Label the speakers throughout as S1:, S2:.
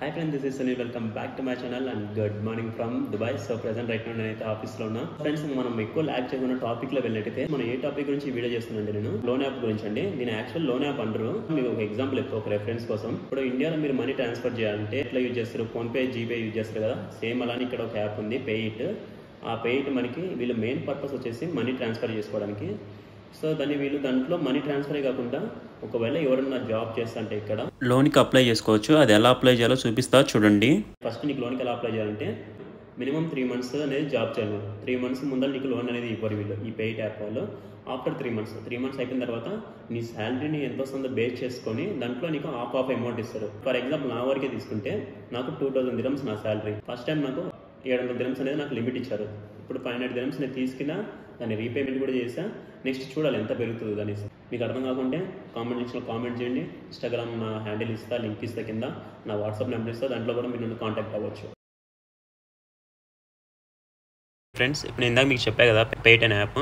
S1: Hi friends, this is Sunil. Welcome back to my channel and good morning from Dubai. So present right now నేనైతే ఆఫీస్లో ఉన్నా. Friends మనం ఎక్కువ ల్యాక్ చేయకుండా టాపిక్లో వెళ్ళినట్టయితే మనం ఏ టాపిక్ గురించి వీడియో చేస్తున్నాండి నేను లోన్ యాప్ గురించి అండి. దీని యాక్చువల్ లోన్ యాప్ అంటారు. మీకు ఒక ఎగ్జాంపుల్ చెప్తా ఒక రెఫరెన్స్ కోసం. ఇప్పుడు ఇండియాలో మీరు మనీ ట్రాన్స్ఫర్ చేయాలంటే ఎట్లా యూజ్ చేస్తారు? ఫోన్పే, జీపే యూజ్ చేస్తారు కదా, సేమ్ అలానే ఇక్కడ ఒక యాప్ ఉంది పే ఇట్. ఆ పే ఇట్ మనకి వీళ్ళు మెయిన్ పర్పస్ వచ్చేసి మనీ ట్రాన్స్ఫర్ చేసుకోవడానికి. సో వీళ్ళు దాంట్లో మనీ ట్రాన్స్ఫరే కాకుండా ఒకవేళ ఎవరన్నా జాబ్ చేస్తుంటే ఇక్కడ లోన్కి అప్లై చేసుకోవచ్చు. అది ఎలా అప్లై చేయాలో చూపిస్తా చూడండి. ఫస్ట్ నీకు లోన్కి ఎలా అప్లై చేయాలంటే మినిమం 3 months అనేది జాబ్ చేయాలి. 3 months ముందర నీకు లోన్ అనేది ఇవ్వరు వీళ్ళు, ఈ పేయిట్ యాప్ వాళ్ళు. ఆఫ్టర్ 3 months అయిపోయిన తర్వాత నీ శాలరీని ఎంత వస్తుందో బేస్ చేసుకొని దాంట్లో నీకు ఆఫ్ అమౌంట్ ఇస్తారు. ఫర్ ఎగ్జాంపుల్ నా వరకే తీసుకుంటే నాకు 2000 dirhams నా శాలరీ. ఫస్ట్ టైం నాకు 700 dirhams అనేది నాకు లిమిట్ ఇచ్చారు. ఇప్పుడు 500 dirhams నేను తీసుకున్నా, దాన్ని రీపేమెంట్ కూడా చేసా. నెక్స్ట్ చూడాలి ఎంత పెరుగుతుంది అనేసి. మీకు అర్థం కాకుంటే కామెంట్ సెక్షన్లో కామెంట్ చేయండి. ఇన్స్టాగ్రామ్ నా హ్యాండిల్ ఇస్తా, లింక్ ఇస్తా, కింద నా వాట్సాప్ నెంబర్ ఇస్తా, దాంట్లో కూడా మీరు నన్ను కాంటాక్ట్ అవ్వచ్చు. ఫ్రెండ్స్, ఇప్పుడు ఇందాక మీకు చెప్పా కదా పేయిట్ అనే యాప్.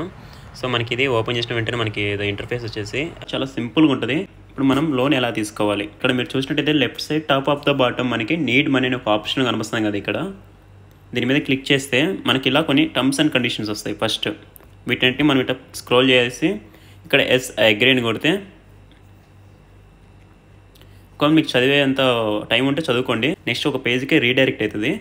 S1: సో మనకి ఇది ఓపెన్ చేసిన వెంటనే మనకి ఇంటర్ఫేస్ వచ్చేసి చాలా సింపుల్గా ఉంటుంది. ఇప్పుడు మనం లోన్ ఎలా తీసుకోవాలి, ఇక్కడ మీరు చూసినట్టయితే left side top of the bottom మనకి నీడ్ మనీ అనే ఒక ఆప్షన్ కనిపిస్తుంది కదా. ఇక్కడ దీని మీద క్లిక్ చేస్తే మనకి ఇలా కొన్ని టర్మ్స్ అండ్ కండిషన్స్ వస్తాయి. ఫస్ట్ వీటన్నిటిని మనం ఇట్లా స్క్రోల్ చేసి ఇక్కడ ఎస్ అగ్రీ అని కొడితే కొంచెం మీకు చదివేంత టైం ఉంటే చదువుకోండి. నెక్స్ట్ ఒక పేజ్కి రీడైరెక్ట్ అవుతుంది.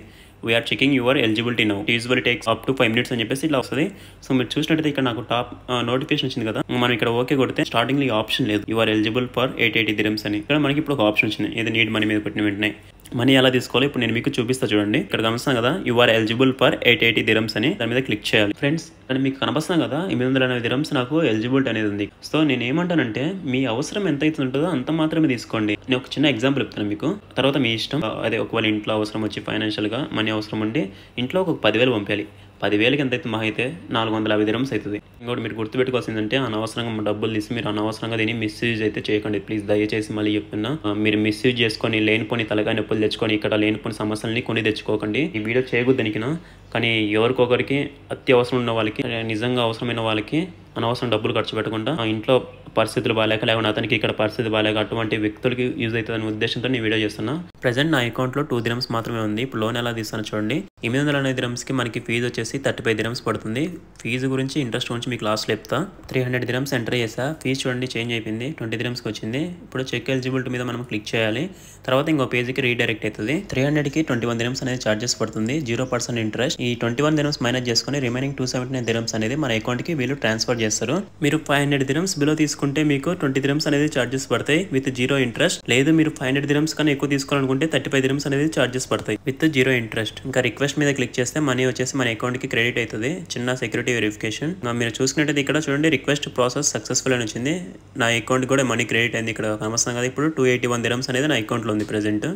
S1: We are checking your eligibility now, usually takes up to 5 minutes అని చెప్పేసి ఇట్లా వస్తుంది. సో మీరు చూసినట్టయితే ఇక్కడ నాకు టాప్ నోటిఫికేషన్ వచ్చింది కదా. మనం ఇక్కడ ఓకే కొడితే స్టార్టింగ్లో ఈ ఆప్షన్ లేదు, యూఆర్ ఎలిజిబుల్ ఫర్ 880 dirhams అని. ఇక్కడ మనకి ఇప్పుడు ఒక ఆప్షన్ వచ్చింది, ఇది నీడ్ మనీ మీద కొట్టిన వెంటనే మనీ ఎలా తీసుకోవాలి ఇప్పుడు నేను మీకు చూపిస్తా చూడండి. ఇక్కడ కనిపిస్తాం కదా యూఆర్ ఎలిజిబుల్ ఫర్ 880 dirhams అని, దాని మీద క్లిక్ చేయాలి. ఫ్రెండ్స్, ఇక్కడ మీకు కనిపిస్తాం కదా 880 dirhams నాకు ఎలిజిబిలిటీ అనేది ఉంది. సో నేను ఏమంటానంటే మీ అవసరం ఎంత అయితే ఉంటుందో అంత మాత్రమే తీసుకోండి. నేను ఒక చిన్న ఎగ్జాంపుల్ చెప్తాను మీకు, తర్వాత మీ ఇష్టం. అదే ఒకవేళ ఇంట్లో అవసరం వచ్చి ఫైనాన్షియల్గా మనీ అవసరం ఉండి ఇంట్లో ఒక 10,000 పంపించాలి. 10,000కి ఎంత అయితే మహా అయితే 450 dirhams అవుతుంది. ఇంకోటి మీరు గుర్తుపెట్టుకోవాల్సిందంటే అనవసరంగా డబ్బులు తీసి మీరు అనవసరంగా దీన్ని మిస్యూజ్ అయితే చేయకండి ప్లీజ్. దయచేసి మళ్ళీ చెప్తున్నా, మీరు మిస్యూజ్ చేసుకొని లేనిపోని తలకాయ నొప్పులు తెచ్చుకొని ఇక్కడ లేనిపోని సమస్యలని కొని తెచ్చుకోకండి. ఈ వీడియో చేయకూడదనికినా, కానీ ఎవరికొకరికి అత్యవసరం ఉన్న వాళ్ళకి, నిజంగా అవసరమైన వాళ్ళకి అనవసరం డబ్బులు ఖర్చు పెట్టకుండా ఇంట్లో పరిస్థితులు బాగాలేక, లేకుండా అతనికి ఇక్కడ పరిస్థితి బాగాలేక అటువంటి వ్యక్తులకి యూజ్ అవుతుందనే ఉద్దేశంతో నేను వీడియో చేస్తున్నా. ప్రజెంట్ నా అకౌంట్లో 2 dirhams మాత్రమే ఉంది. ఇప్పుడు లోన్ ఎలా తీస్తాను చూడండి. 880 dirhamsకి మనకి ఫీజు వచ్చేసి 35 dirhams పడుతుంది. ఫీజు గురించి ఇంట్రెస్ట్ గురించి మీకు లాస్ట్లో చెప్తా. 300 dirhams ఎంటర్ చేసా. ఫీజు చూడండి చేంజ్ అయిపోయింది, 20 dirhamsకి వచ్చింది. ఇప్పుడు చెక్ ఎలిజిబిలిటీ మీద మనం క్లిక్ చేయాలి. తర్వాత ఇంకో పేజీకి రీడైరెక్ట్ అవుతుంది. 300కి 21 dirhams అనేది చార్జెస్ పడుతుంది, 0% ఇంట్రెస్ట్. ఈ 21 dirhams మైనస్ చేసుకుని రిమైనింగ్ 279 dirhams అనేది మన అకౌంట్కి వీళ్ళు ట్రాన్స్ఫర్ చేస్తారు. మీరు 500 dirhams బిలో తీసుకుంటే మీకు 20 dirhams అనేది చార్జెస్ పడతాయి విత్ 0 ఇంట్రెస్ట్. లేదు మీరు 500 dirhams కన్నా ఎక్కువ తీసుకోవాలనుకుంటే 35 dirhams అనేది చార్జెస్ పడతాయి విత్ 0 ఇంట్రెస్ట్. ఇంకా రిక్వెస్ట్ మీద క్లిక్ చేస్తే మనీ వచ్చేసి మన అకౌంట్కి క్రెడిట్ అవుతుంది. చిన్న సెక్యూరిటీ వెరిఫికేషన్. మీరు చూసుకున్నట్టయితే ఇక్కడ చూడండి రిక్వెస్ట్ ప్రాసెస్ సక్సెస్ఫుల్ అని వచ్చింది. నా అకౌంట్ కూడా మనీ క్రెడిట్ అయింది. ఇక్కడ కనవస్తాం కదా ఇప్పుడు 281 dirhams అనేది నా అకౌంట్లో ఉంది present.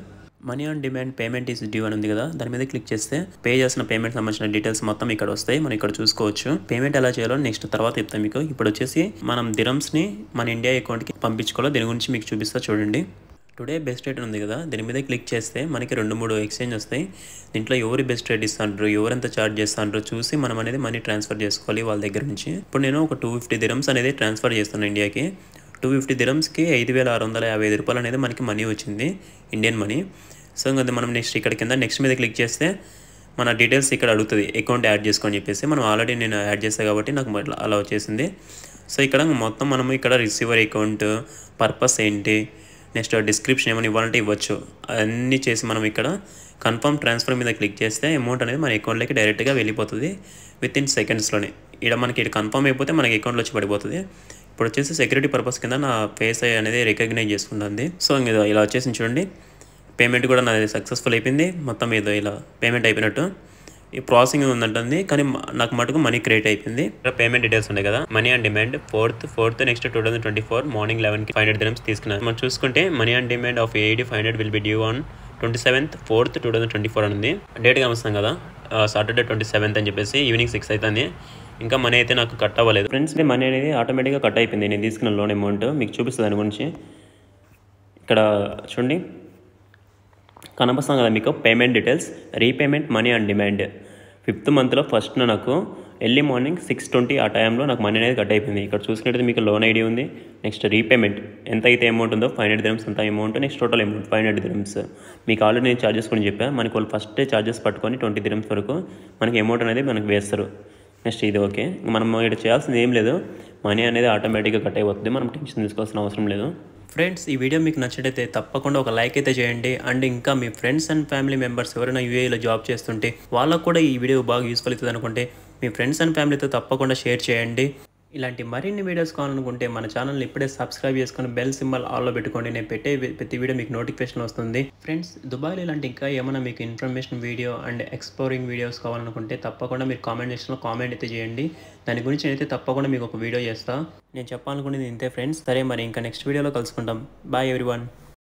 S1: Money on demand payment is due అని ఉంది కదా, దాని మీద క్లిక్ చేస్తే పే చేసిన పేమెంట్ సంబంధించిన డీటెయిల్స్ మొత్తం ఇక్కడ వస్తాయి. మనం ఇక్కడ చూసుకోవచ్చు. పేమెంట్ ఎలా చేయాలో నెక్స్ట్ తర్వాత చెప్తాను మీకు. ఇప్పుడు వచ్చేసి మనం dirhamsని మన ఇండియా అకౌంట్కి పంపించుకోవాలో దీని గురించి మీకు చూపిస్తా చూడండి. టుడే బెస్ట్ రేట్ ఉంది కదా, దీని మీద క్లిక్ చేస్తే మనకి 2-3 ఎక్స్చేంజ్ వస్తాయి. దీంట్లో ఎవరి బెస్ట్ రేట్ ఇస్తాండ్రు, ఎవరెంత ఛార్జ్ చేస్తాండ్రు చూసి మనం అనేది మనీ ట్రాన్స్ఫర్ చేసుకోవాలి వాళ్ళ దగ్గర నుంచి. ఇప్పుడు నేను ఒక 250 dirhams అనేది ట్రాన్స్ఫర్ చేస్తాను ఇండియాకి. 250 dirhamsకి 5,655 రూపాయలు అనేది మనకి మనీ వచ్చింది, ఇండియన్ మనీ. సో ఇంకా మనం నెక్స్ట్ ఇక్కడ కింద నెక్స్ట్ మీద క్లిక్ చేస్తే మన డీటెయిల్స్ ఇక్కడ అడుగుతుంది అకౌంట్ యాడ్ చేసుకొని చెప్పేసి. మనం ఆల్రెడీ నేను యాడ్ చేస్తాను కాబట్టి నాకు అలా వచ్చేసింది. సో ఇక్కడ మొత్తం మనము ఇక్కడ రిసీవర్ అకౌంట్, పర్పస్ ఏంటి, నెక్స్ట్ డిస్క్రిప్షన్ ఏమైనా ఇవ్వాలంటే ఇవ్వచ్చు. అన్నీ చేసి మనం ఇక్కడ కన్ఫర్మ్ ట్రాన్స్ఫర్ మీద క్లిక్ చేస్తే అమౌంట్ అనేది మన అకౌంట్లోకి డైరెక్ట్గా వెళ్ళిపోతుంది విత్ ఇన్ సెకండ్స్లోనే. ఇక్కడ మనకి ఇక్కడ కన్ఫర్మ్ అయిపోతే మనకి అకౌంట్లో వచ్చి పడిపోతుంది. ఇప్పుడు వచ్చేసి సెక్యూరిటీ పర్పస్ కింద నా ఫేస్ అనేది రికగ్నైజ్ చేసుకుంటుంది. సో ఇలా వచ్చేసి చూడండి పేమెంట్ కూడా నాది సక్సెస్ఫుల్ అయిపోయింది. మొత్తం ఏదో ఇలా పేమెంట్ అయిపోయినట్టు ఈ ప్రాసెసింగ్ ఉందంటుంది, కానీ నాకు మటుకు మనీ క్రియేట్ అయిపోయింది. పేమెంట్ డీటెయిల్స్ ఉన్నాయి కదా, money on demand 4th next 2024 morning 11కి 500 dirhams తీసుకున్నాను. మనం చూసుకుంటే money on demand of 500 will be due on 27th 4th 2024 అని ఉంది. డేట్ గమనిస్తాం కదా, సాటర్డే 27th అని చెప్పేసి ఈవినింగ్ 6 అవుతుంది. ఇంకా మనీ అయితే నాకు కట్ అవ్వలేదు ఫ్రెండ్స్. మనీ అనేది ఆటోమేటిక్గా కట్ అయిపోయింది నేను తీసుకున్న లోన్ అమౌంట్. మీకు చూపిస్తుంది దాని గురించి. ఇక్కడ చూడండి కనిపిస్తాం కదా మీకు payment details, repayment money on demand. 5th monthలో ఫస్ట్ నాకు ఎర్లీ మార్నింగ్ 6:20 ఆ టైంలో నాకు మనీ అనేది కట్ అయిపోయింది. ఇక్కడ చూసుకున్నట్లయితే మీకు లోన్ ఐడి ఉంది. నెక్స్ట్ రీపేమెంట్ ఎంత అయితే అమౌంట్ ఉందో 500 dirhams అంత amount, next total amount 500 dirhams. మీకు ఆల్రెడీ నేను ఛార్జెస్ కూడా చెప్పాను. మనకి వాళ్ళు ఫస్ట్ ఛార్జెస్ పట్టుకొని 20 dirhams వరకు మనకి అమౌంట్ అనేది మనకు వేస్తారు. నెక్స్ట్ ఇది ఓకే. మనం ఇక్కడ చేయాల్సింది ఏం లేదు, మనీ అనేది ఆటోమేటిక్గా కట్ అయిపోతుంది, మనం టెన్షన్ తీసుకోవాల్సిన అవసరం లేదు. ఫ్రెండ్స్, ఈ వీడియో మీకు నచ్చినట్టయితే తప్పకుండా ఒక లైక్ అయితే చేయండి. అండ్ ఇంకా మీ ఫ్రెండ్స్ అండ్ ఫ్యామిలీ మెంబర్స్ ఎవరైనా యూఏఈలో జాబ్ చేస్తుంటే వాళ్ళకు కూడా ఈ వీడియో బాగా యూస్ఫుల్ అవుతుంది అనుకుంటే మీ ఫ్రెండ్స్ అండ్ ఫ్యామిలీతో తప్పకుండా షేర్ చేయండి. ఇలాంటి మరిన్ని వీడియోస్ కావాలనుకుంటే మన ఛానల్ని ఇప్పుడే సబ్స్క్రైబ్ చేసుకొని బెల్ సింబల్ ఆల్లో పెట్టుకోండి. నేను పెట్టే ప్రతి వీడియో మీకు నోటిఫికేషన్ వస్తుంది. ఫ్రెండ్స్, దుబాయ్లో ఇలాంటి ఇంకా ఏమైనా మీకు information video and exploring videos కావాలనుకుంటే తప్పకుండా మీరు కామెంట్ సెక్షన్లో కామెంట్ అయితే చేయండి. దాని గురించి నేనైతే తప్పకుండా మీకు ఒక వీడియో చేస్తాను. నేను చెప్పాలనుకునేది ఇంతే ఫ్రెండ్స్. సరే, మరి ఇంకా నెక్స్ట్ వీడియోలో కలుసుకుంటాం. Bye everyone.